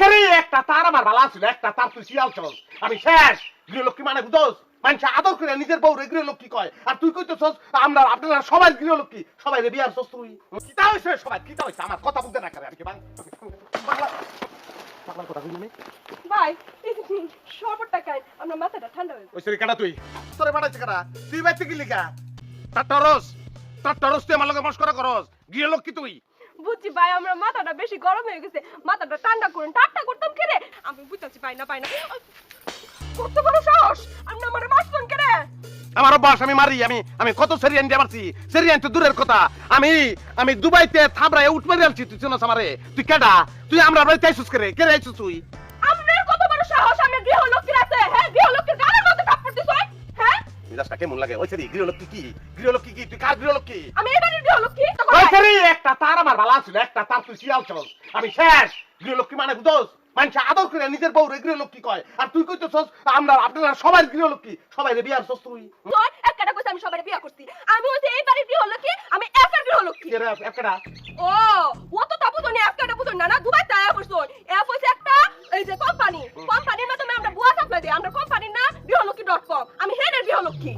ওইখানে একটা তার আমার ভালো ছিল, একটা তার তুই শিয়াল চল। আমি শেষ। গৃহলক্ষ্মী মানে বুঝোস? মানুষ আদর করে নিজের বউরে গৃহলক্ষ্মী কয়, আর তুই কইতেছস আমরা আপনারা সবাই গৃহলক্ষ্মী, সবাই রে বিয়ার সস তুই। কিতা হইছে সবাই? কিতা হইছে? আমার কথা বুঝতে না করে আর কি বাংলা বাংলা কথা বুঝলি? ভাই এই যে শরবতটা খাই আমরা মাথাটা ঠান্ডা হয়ে ওই সরি কাটা তুই। তোরে বাড়াইছে কাটা? তুই বাইতে কি লিখা? তার টরস তুই আমার লগে মস্করা করস। গৃহলক্ষ্মী তুই। বুঝছি ভাই আমরা মাথাটা বেশি গরম হয়ে গেছে, মাথাটা ঠান্ডা করুন। ঠান্ডা করতাম কেরে? আমি বুঝতেছি পাই না কত বড় সাহস, আপনি আমার মারছেন কেরে? আমার অভ্যাস, আমি মারি। আমি কত সেরিয়ান দিয়ে মারছি। সেরিয়ান তো দূরের কথা। আমি দুবাইতে থাবড়ায় উঠ মারি আলছি। তুই চিনস আমারে? তুই কেডা? তুই আমরা বাড়িতে আইসুস কে রে আইসুস তুই? আপনার কত বড় সাহস, আমি গৃহলক্ষ্মীর আছে, হ্যাঁ গৃহলক্ষ্মীর গালের মধ্যে থাপ্পড় দিছ? হ্যাঁ মিজাজটা কেমন লাগে? ওই সেরি গৃহলক্ষ্মী কি? গৃহলক্ষ্মী কি? তুই কার গৃহলক্ষ্মী? আমি এবারের গৃহলক্ষ্মী। ওই সেরি একটা তার আমার ভালো ছিল, একটা তার তুই শিয়াল চল। আমি শেষ। গৃহলক্ষ্মী মানে বুঝোস? মানুষ আদর করে নিজের বউরে গৃহলক্ষ্মী কয়, আর তুই কইতেছস আমরা আপনারা সবাই গৃহলক্ষ্মী, সবাই রে বিয়ার সস তুই। তোর একটা কইছে আমি সবারে বিয়া করছি, আমি হইছে এই বাড়ির গৃহলক্ষ্মী, আমি একার গৃহলক্ষ্মী। কে রে একটা? ও ও তো তাবু তো নি একটা বুঝুন না, না দুবাই তায়া করছন। এ হইছে একটা এই যে